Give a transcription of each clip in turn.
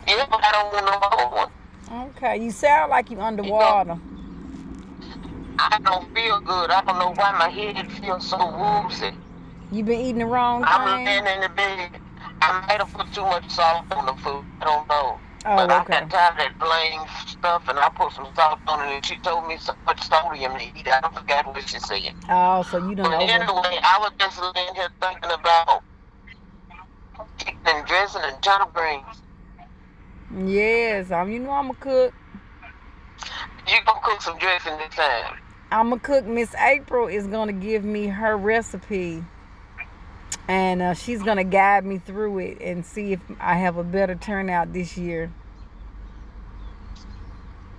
Yeah, but I don't want no more one. Okay, you sound like you You know, underwater. I don't feel good. I don't know why my head feels so woozy. You been eating the wrong I'm thing? laying in the bed. I might have put too much salt on the food. I don't know. But Oh, I okay. got tired of that plain stuff, and I put some salt on it, and she told me so much sodium to eat. I forgot what she said. Oh, so you done But over. anyway, I was just laying here thinking about chicken and dressing and turnip greens. Yes, you know I'm a cook. You gonna cook some dressing this time? I'm a cook. Miss April is gonna give me her recipe, and she's gonna guide me through it and see if I have a better turnout this year.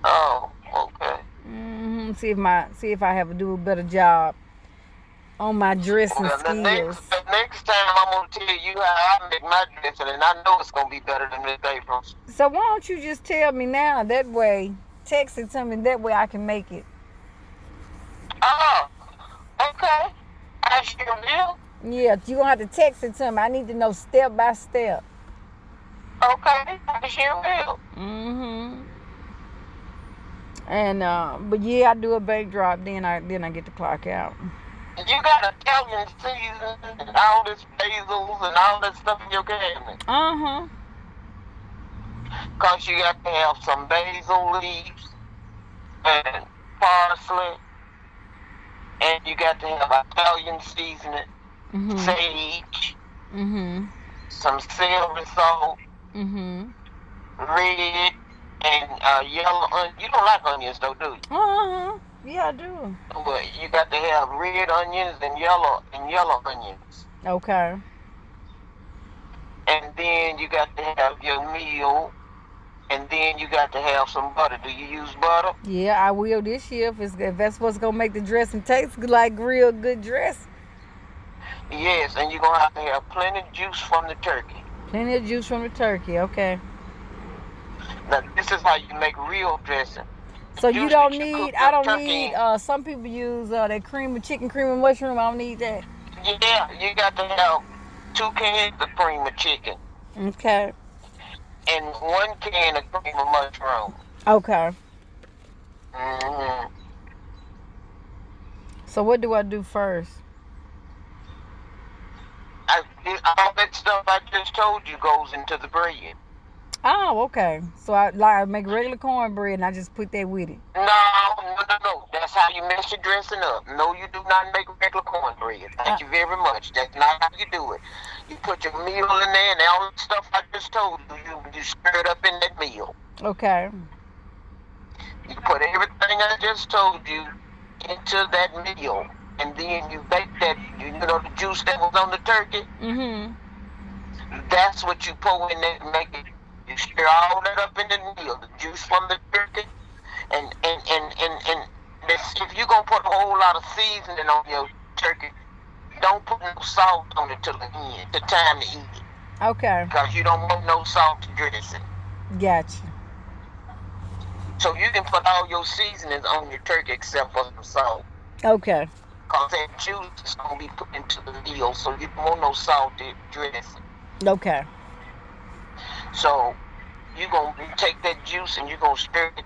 Oh, okay. See if I have to do a better job on my dressing Well, skills. the next time I'm gonna tell you how I make my dressing, and I know it's gonna be better than Miss April's. So why don't you just tell me now? That way, text it to me. That way I can make it. Oh, okay. I sure will. Yeah, you gonna have to text it to me. I need to know step by step. Okay, I sure will. Mm-hmm. And but yeah, I do a bank drop. Then I get the clock out. You got Italian seasoning and all this basils and all that stuff in your cabinet. Uh huh. Cause you got to have some basil leaves and parsley, and you got to have Italian seasoning, Mhm. sage, Mhm. some celery salt, Mhm. red, and yellow onion. You don't like onions though, do you? Uh huh. Yeah, I do. But you got to have red onions and yellow onions. Okay. And then you got to have your meal, and then you got to have some butter. Do you use butter? Yeah, I will this year if that's what's gonna make the dressing taste like real good dress. Yes, and you're gonna have to have plenty of juice from the turkey. Plenty of juice from the turkey. Okay. Now this is how you make real dressing. The So you juice don't that you need. cook I your don't turkey need. in. Some people use that cream of chicken, cream of mushroom. I don't need that. Yeah, you got to have 2 cans of cream of chicken Okay. and 1 can of cream of mushroom. Okay. hmm So what do I do first? all that stuff I just told you goes into the bread. Oh, okay. So I make regular cornbread and I just put that with it. No, no, no, no. That's how you mess your dressing up. No, you do not make regular cornbread. Uh, Thank you very much. That's not how you do it. You put your meal in there and all the stuff I just told you, you stir it up in that meal. okay. You put everything I just told you into that meal. And then you bake that, you know the juice that was on the turkey? Mhm. That's what you pour in there to make it. You stir all that up in the meal. The juice from the turkey, and this, if you're gonna put a whole lot of seasoning on your turkey, don't put no salt on it till the end, the time to eat it, Okay. because you don't want no salt dressing. Gotcha. So you can put all your seasonings on your turkey except for some salt, Okay. because that juice is gonna be put into the meal, so you don't want no salty dressing. Okay. So you're gonna take that juice and you're gonna stir it.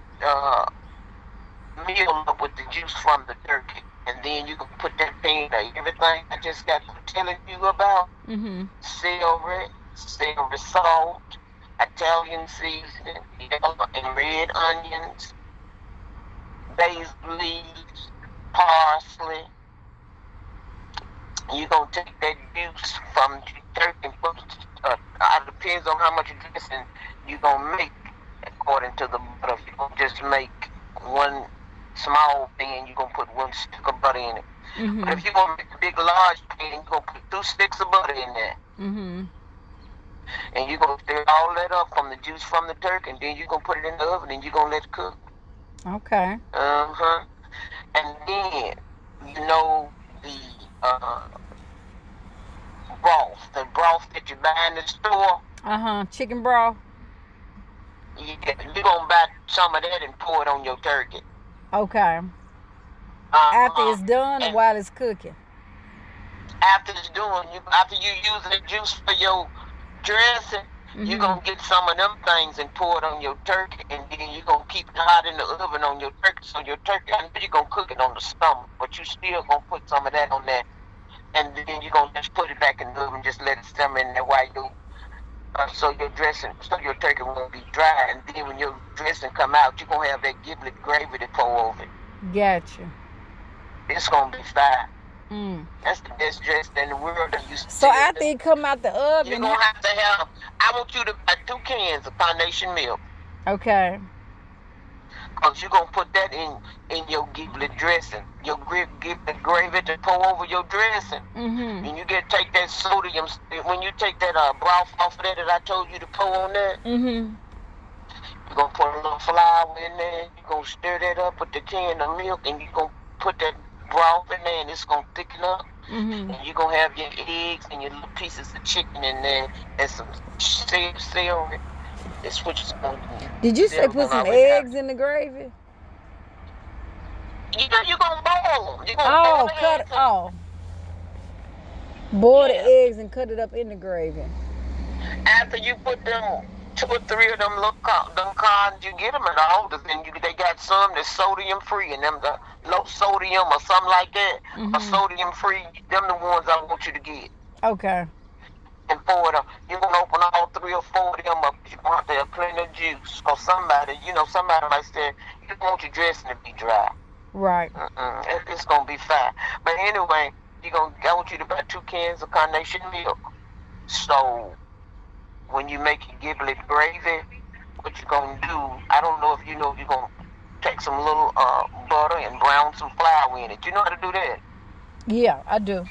Meal up with the juice from the turkey. And then you can put that pan of everything I just got to telling you about. Mhm. Celery salt, Italian seasoning, yellow and red onions, basil leaves, parsley. You're going to take that juice from the turkey and put it depends on how much dressing you're going to make according to the butter. If you're going to just make one small pan, you're going to put 1 stick of butter in it. But Mhm. if you're going to make a big, large pan, you're going to put 2 sticks of butter in there. Mhm. And you're going to stir all that up from the juice from the turkey, and then you're going to put it in the oven, and you're going to let it cook. Okay. Uh-huh. And then, you know, the the broth that you buy in the store, Chicken broth. you're going to buy some of that and pour it on your turkey. Okay. After Uh-huh. it's done or And while it's cooking. after you use the juice for your dressing, You gonna get some of them things and pour it on your turkey, and then you gonna keep it hot in the oven on your turkey. So your turkey, I know you gonna cook it on the stomach, but you still gonna put some of that on there, and then you gonna just put it back in the oven, just let it simmer in there while you. So your dressing, so your turkey won't be dry, and then when your dressing come out, you gonna have that giblet gravy to pour over it. Gotcha. It's gonna be fire. Mm. That's the best dressing in the world. That you So after it come out the oven, you're gonna have to have. I want you to buy 2 cans of carnation milk. Okay. Cause you're gonna put that in your giblet dressing, your giblet gravy to pour over your dressing. Mhm. And you take that sodium. When you take that broth off of that I told you to pour on that. Mhm. You're gonna put a little flour in there. You're gonna stir that up with the can of milk, and you're gonna put that broth in there, and it's gonna thicken up. Mhm. And you're gonna have your eggs and your little pieces of chicken in there, and some celery. That's what you're gonna do. Did you say put some eggs in the gravy? You're gonna boil them. Oh, cut it off. Boil the eggs and cut it up in the gravy. After you put them 2 or 3 of them cons, you get them at all. And they got some that's sodium free, and them the low sodium or something like that, or sodium free. Them the ones I want you to get. Okay. And 4 of them, you're gonna open all 3 or 4 of them up. You're gonna have to have plenty of juice, cause somebody might say you don't want your dressing to be dry. Right. It's gonna be fine. But anyway, I want you to buy 2 cans of carnation milk. So when you make your giblet gravy, what you're gonna do? I don't know if you know. You're gonna take some little butter and brown some flour in it. You know how to do that? Yeah, I do.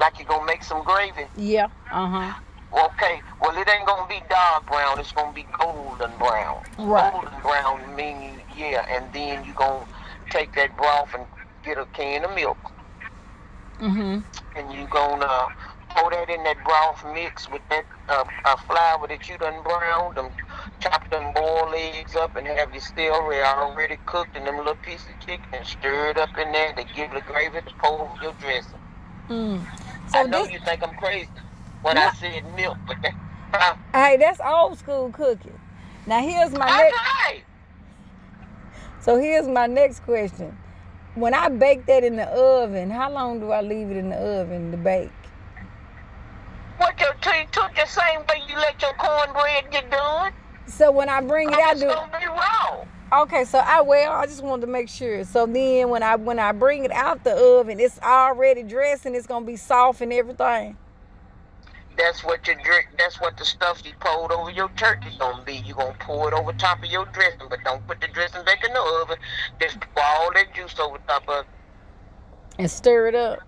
Like you're gonna make some gravy. Yeah. Okay. Well, it ain't gonna be dark brown. It's gonna be golden brown. Right. Golden brown meaning and then you're gonna take that broth and get a can of milk. And you're gonna pour that in that broth mix with that flour that you done browned, chop them boiled eggs up, and have your celery already cooked and them little pieces of chicken, and stir it up in there to give the gravy to pour over your dressing. So I know you think I'm crazy when I said milk, but hey, that's old school cooking. Now here's my next. Right. So here's my next question. When I bake that in the oven, how long do I leave it in the oven to bake? What you took the same way you let your cornbread get done? So when I bring it out, it's gonna be raw. Okay, so I just wanted to make sure. So then when I bring it out the oven, it's already dressed and it's gonna be soft and everything. That's what the stuff you poured over your turkey's gonna be. You're gonna pour it over top of your dressing, but don't put the dressing back in the oven. Just pour all that juice over top of it. And stir it up.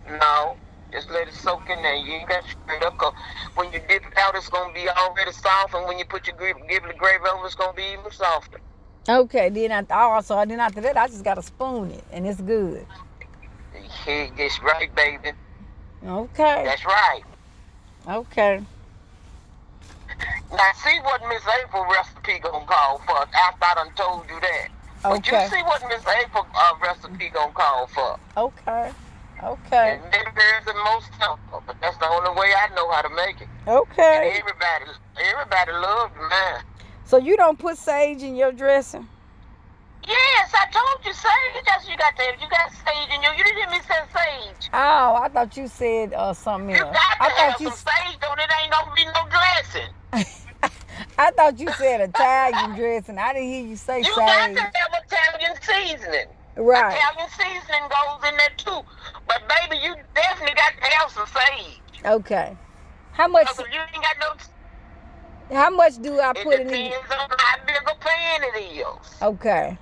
No, just let it soak in there. You ain't got to stir it up, cause when you dip it out, it's gonna be already soft, and when you put your giblet gravy over, it's gonna be even softer. Okay, then after that, I just gotta spoon it, and it's good. That's right, baby. Okay. That's right. Okay. Now see what Miss April recipe gonna call for after I done told you that. But you see what Miss April recipe gonna call for. Okay. Okay. And maybe there's the most simple, but that's the only way I know how to make it. Okay. And everybody loved mine. So you don't put sage in your dressing? Yes, I told you sage. That's you got sage in you didn't hear me say sage. Oh, I thought you said something else. You got to have some sage on it. Ain't gonna be no dressing. I thought you said Italian dressing. I didn't hear you say you sage. You got to have Italian seasoning. Right. Italian seasoning goes in there too. But baby, you definitely got to have some sage. Okay. How much? You ain't got no. How much do I put in? It depends on how big a pan it is. Okay.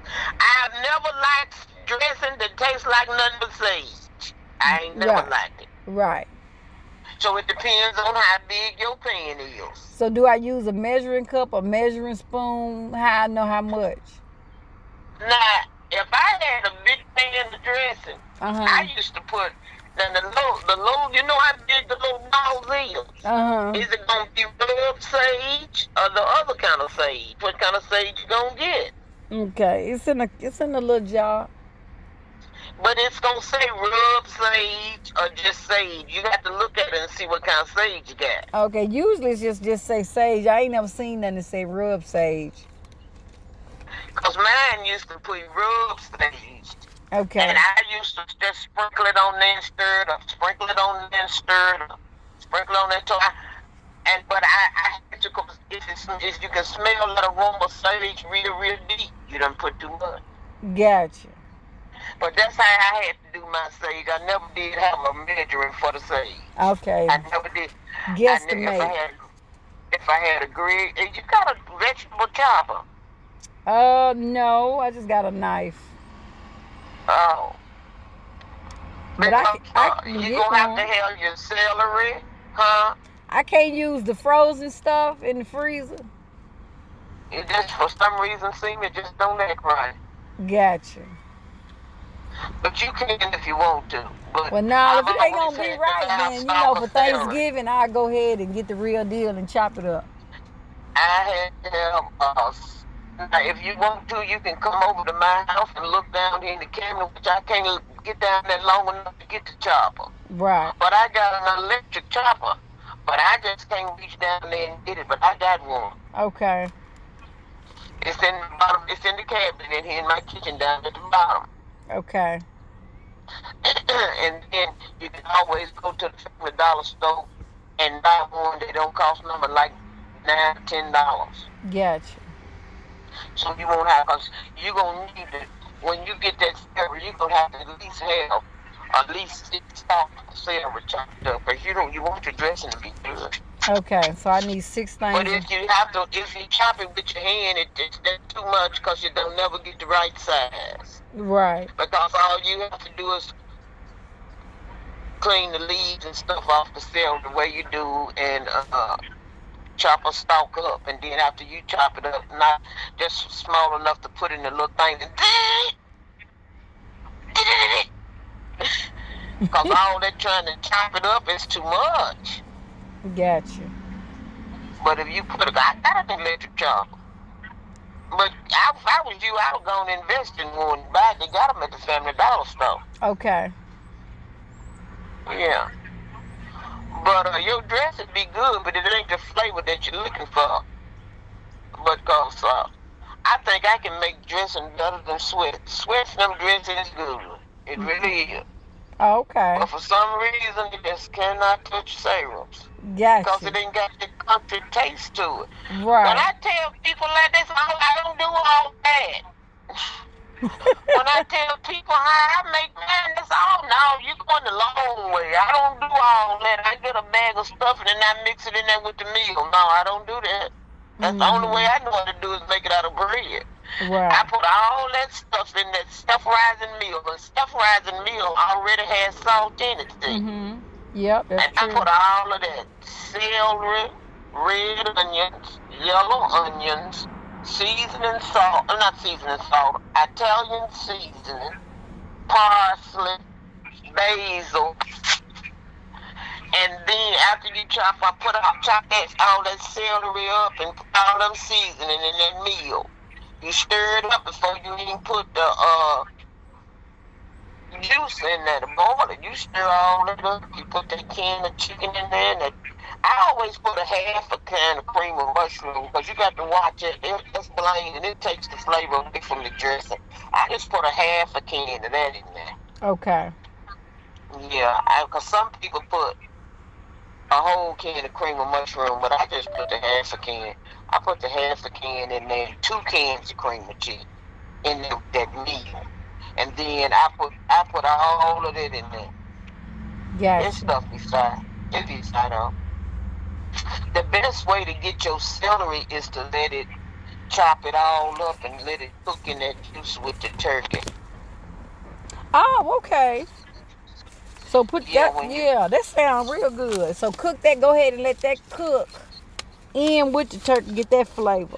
I've never liked dressing that tastes like nothing but sage. I ain't never liked it. Right. So it depends on how big your pan is. So do I use a measuring cup, a measuring spoon? How I know how much? Now, if I had a big pan of dressing, I used to put the low. You know how big the little balls is? Is it gonna be rub sage or the other kind of sage? What kind of sage you gonna get? Okay, it's in a little jar. But it's gonna say rub sage or just sage. You got to look at it and see what kind of sage you got. Okay, usually it's just say sage. I ain't never seen nothing that say rub sage. Cause mine used to put rub sage, and Okay. I used to just sprinkle it on there and stir it up, sprinkle it on there and stir it up, sprinkle on that. But I had to, cause if you can smell that aroma of sage real deep, you done put too much. Gotcha. But that's how I had to do my sage. I never did have a measuring for the sage. Okay. I never did. Guesstimate. If I had a grill, you got a vegetable chopper. No, I just got a knife. Oh. But I can You get gonna have to one. have your celery, huh? I can't use the frozen stuff in the freezer. It just for some reason seems it just don't act right. Gotcha. But you can if you want to. But Well, now if I've it ain't always gonna be had right, the then lifestyle for celery. Thanksgiving I'll go ahead and get the real deal and chop it up. I had now if you want to, you can come over to my house and look down here in the cabinet, which I can't get down there long enough to get the chopper. Right. But I got an electric chopper. But I just can't reach down there and get it. But I got one. Okay. It's in the bottom. It's in the cabinet in here in my kitchen down at the bottom. Okay. And then you can always go to the Family Dollar store and buy one. They don't cost nothing like $9, $10. Gotcha. So you won't have, cause you're gonna need it when you get that celery. You're gonna have to at least 6 stalks of celery chopped up, cause you want your dressing to be good. Okay, so I need 6 things. But if you chop it with your hand, it's that's too much, cause you don't never get the right size. Right. Because all you have to do is clean the leaves and stuff off the celery the way you do, and chop a stalk up, and then after you chop it up, not just small enough to put in the little thing, because all that trying to chop it up is too much. Gotcha. But if you put I got an electric chopper. But if I was you, I would go and invest in one. Buy they got them at the Family Dollar store. Okay. Yeah. But your dress would be good, but it ain't the flavor that you're looking for. Because I think I can make dressing better than Sweat. Sweat's them dressing is good. It really is. Okay. But for some reason, you just cannot touch serums. Gotcha. Because it ain't got the country taste to it. Right. When I tell people like this, I don't do all that. When I tell people how I make mine, it's all, no, you're going the long way. I don't do all that. I get a bag of stuff and then I mix it in there with the meal. No, I don't do that. That's the only way I know how to do is make it out of bread. Right. I put all that stuff in that stuff rising meal. And stuff rising meal already has salt in it, see? Yep, that's and true. I put all of that celery, red onions, yellow onions, seasoning salt, not seasoning salt, Italian seasoning, parsley, basil, and then after you chop all that celery up and put all them seasoning in that meal. You stir it up before you even put the juice in there to boil it. You stir all that up. You put that can of chicken in there. And I always put a half a can of cream of mushroom because you got to watch it. It's plain and it takes the flavor away from the dressing. I just put a half a can of that in there. Okay. Yeah, because some people put a whole can of cream of mushroom, but I just put the half a can. I put the half a can in there, 2 cans of cream of chicken in that meal. And then I put all of it in there. Gotcha. This stuff be fine. It be fine up. The best way to get your celery is to let it chop it all up and let it cook in that juice with the turkey. Oh, okay. So put that sounds real good. So cook that, go ahead and let that cook in with the turkey, get that flavor.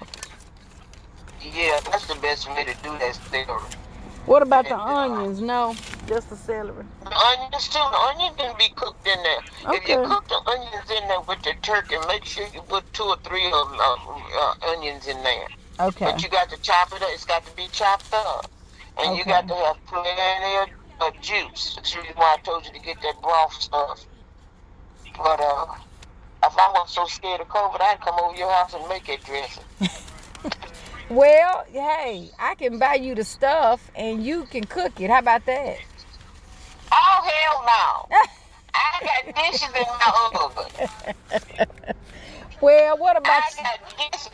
Yeah, that's the best way to do that celery. What about the onions? No, just the celery. The onions too. The onions can be cooked in there. Okay. If you cook the onions in there with the turkey, make sure you put 2 or 3 of onions in there. Okay. But you got to chop it up. It's got to be chopped up. And you got to have plenty of juice. That's the reason why I told you to get that broth stuff. But if I wasn't so scared of COVID, I'd come over your house and make that dressing. Well, hey, I can buy you the stuff and you can cook it. How about that? Oh hell no! I got dishes in my oven. Well, what about I got dishes.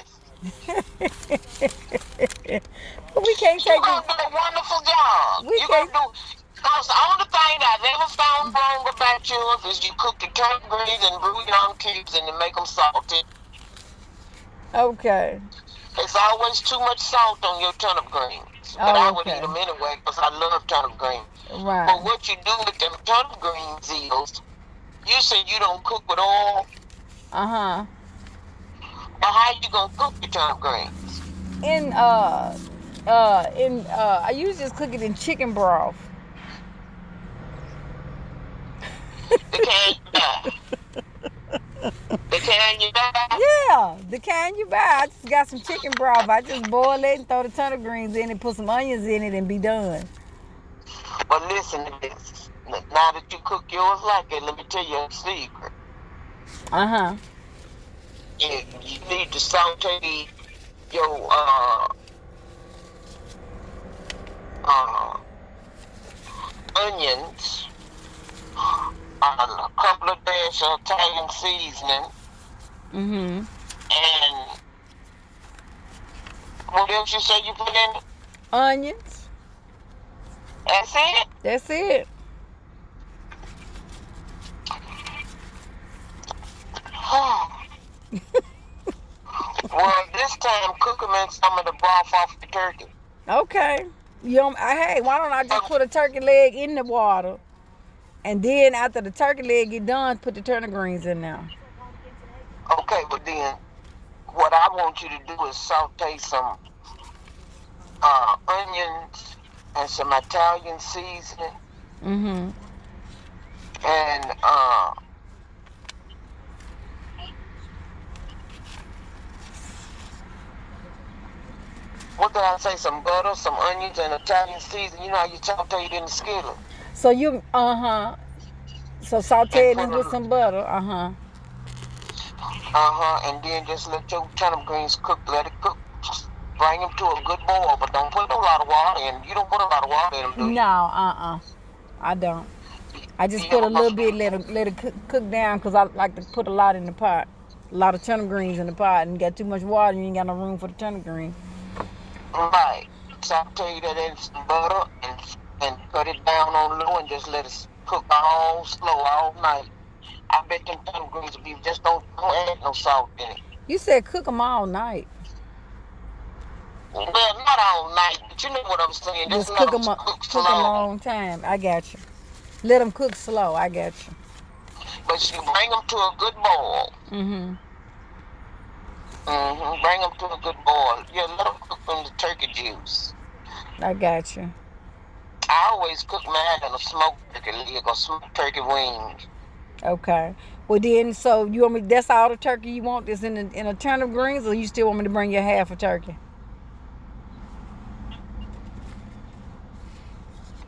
we can't You take gonna it. do a wonderful job. We You can't. gonna do. Cause the only thing I've ever found wrong about yours is you cook the turnip greens and bouillon cubes and you make them salty. Okay. It's always too much salt on your turnip greens. But Oh, I would eat okay. them anyway because I love turnip greens. But Right. what you do with them turnip greens is, you said you don't cook with oil. Uh-huh. But how you gonna cook your turnip greens? In I usually just cook it in chicken broth. The can you buy. The can you buy. Yeah, the kind you buy. I just got some chicken broth. I just boil it and throw the turnip greens in it, put some onions in it, and be done. But listen to this. Now that you cook yours like that, let me tell you a secret. Uh-huh. You need to saute your onions, a couple of dashes of Italian seasoning, Mm-hmm. and what else you say you put in it? Onions. That's it? That's it. Well, this time cook them in some of the broth off the turkey. Okay. Hey, why don't I just put a turkey leg in the water, and then after the turkey leg get done, put the turnip greens in there. Okay, but then what I want you to do is saute some onions and some Italian seasoning Mm-hmm. and what did I say? Some butter, some onions, and Italian seasoning. You know how you saute it in the skillet. So So saute it And in with some butter. Uh-huh. and then just let your turnip greens cook. Let it cook. Bring them to a good boil, but don't put a lot of water in. You don't put a lot of water in them, do you? No, I don't. I just You put a ever little put bit, let it cook down, because I like to put a lot in the pot. A lot of turnip greens in the pot, and got too much water, you ain't got no room for the turnip greens. right? Saute that in some butter and cut it down on low and just let it cook all slow all night. I bet them turnip greens will be just don't add no salt in it. You said cook them all night. Well, not all night, but you know what I'm saying. Just Just let cook them them up, cook cook a slow. long time. I got you. Let them cook slow. I got you. But you bring them to a good boil. Mm-hmm. Bring them to a good boil. Yeah, let them cook from the turkey juice. I got you. I always cook mine in a smoked turkey leg or smoked turkey wings. Okay. Well then, so you want me? That's all the turkey you want? Is in a turnip greens, or you still want me to bring you half a turkey?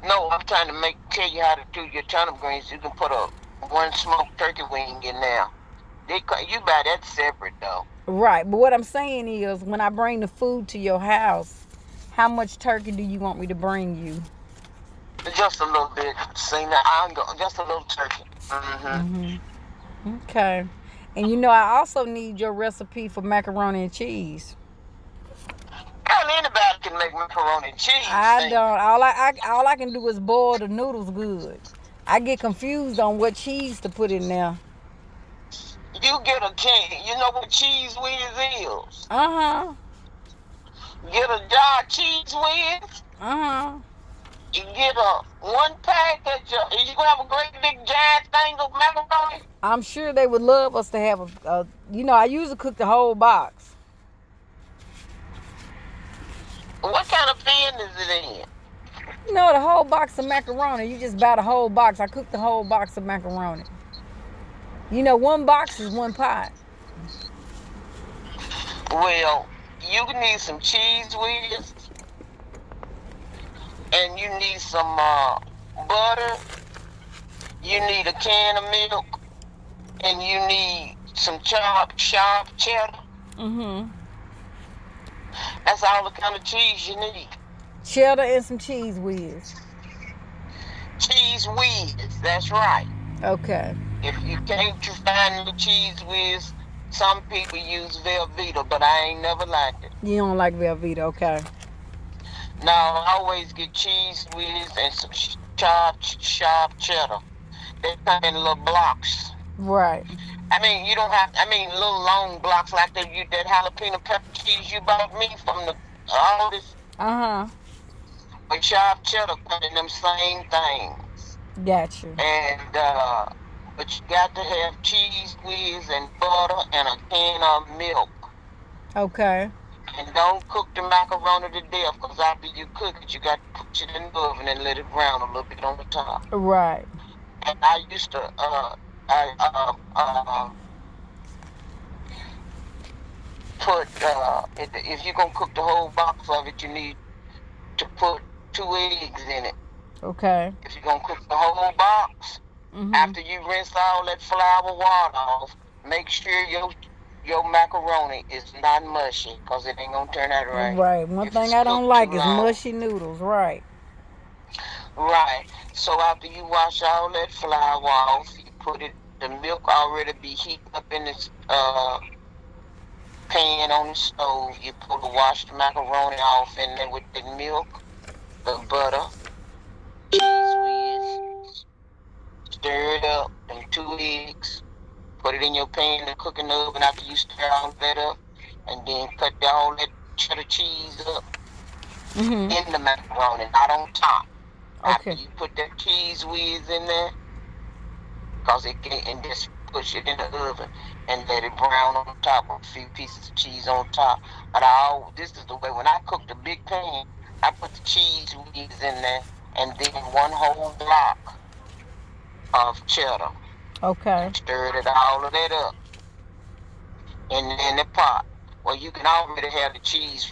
No, I'm trying to tell you how to do your turnip greens. You can put one smoked turkey wing in there. You buy that separate though. Right. But what I'm saying is, when I bring the food to your house, how much turkey do you want me to bring you? Just a little bit. See now, just a little turkey. Okay. And I also need your recipe for macaroni and cheese. Girl, anybody can make macaroni and cheese. I don't. All I can do is boil the noodles good. I get confused on what cheese to put in there. You get a can. You know what cheese whiz is? Uh-huh. Get a jar of cheese whiz. Uh-huh. You get one pack you gonna have a great big giant thing of macaroni. I'm sure they would love us to have I usually cook the whole box. What kind of pan is it in? The whole box of macaroni. You just buy the whole box. I cook the whole box of macaroni. One box is one pot. Well, you need some cheese whiz, and you need some butter, you need a can of milk, and you need some chopped sharp cheddar. Mm-hmm. That's all the kind of cheese you need. Cheddar and some cheese whiz. Cheese whiz, that's right. Okay. If you can't you find the cheese whiz, some people use Velveeta, but I ain't never liked it. You don't like Velveeta, okay. Now I always get cheese whiz and some chopped sharp cheddar. They come in little blocks. Right. I mean, you don't have. I mean, little long blocks like that jalapeno pepper cheese you bought me from the all this. Uh-huh. But sharp cheddar come in them same things. Got you. And but you got to have cheese whiz and butter and a can of milk. Okay. And don't cook the macaroni to death, because after you cook it, you got to put it in the oven and let it brown a little bit on the top. Right. And I used to put if you're gonna cook the whole box of it, you need to put 2 eggs in it. Okay. If you're gonna cook the whole box, Mm-hmm. after you rinse all that flour water off, make sure your macaroni is not mushy, because it ain't gonna turn out right. Right. One If thing it's I don't cooked like too is long. mushy noodles. Right. Right. So after you wash all that flour off, you put it. The milk already be heating up in this pan on the stove. You put the washed macaroni off in there with the milk, the butter, cheese whiz. Stir it up, them 2 eggs. Put it in your pan to cook in the oven after you stir all that up, and then cut all that cheddar cheese up Mm-hmm. in the macaroni, not on top. After Okay. you put that cheese whiz in there, cause it can, and just push it in the oven and let it brown on top with a few pieces of cheese on top. But this is the way when I cook the big pan, I put the cheese whiz in there, and then one whole block of cheddar. Okay. And stirred it all of that up in the pot. Well, you can already have the cheese.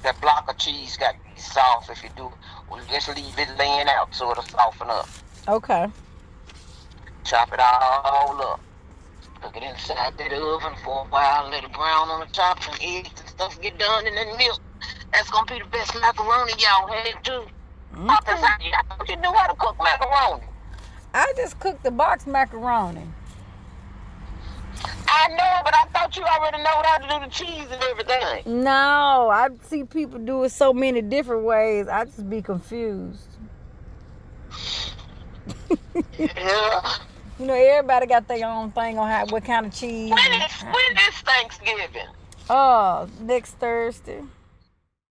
That block of cheese got to be soft if you do it. Well, just leave it laying out so it'll soften up. Okay. Chop it all up. Cook it inside that oven for a while. Let it brown on the top. Some eggs and stuff get done, and then milk. That's gonna be the best macaroni y'all had too. Okay. I thought you knew how to cook macaroni. I just cooked the box macaroni. I know, but I thought you already know how to do the cheese and everything. No, I see people do it so many different ways. I just be confused. Yeah. You know, everybody got their own thing on what kind of cheese. When is Thanksgiving? Next Thursday.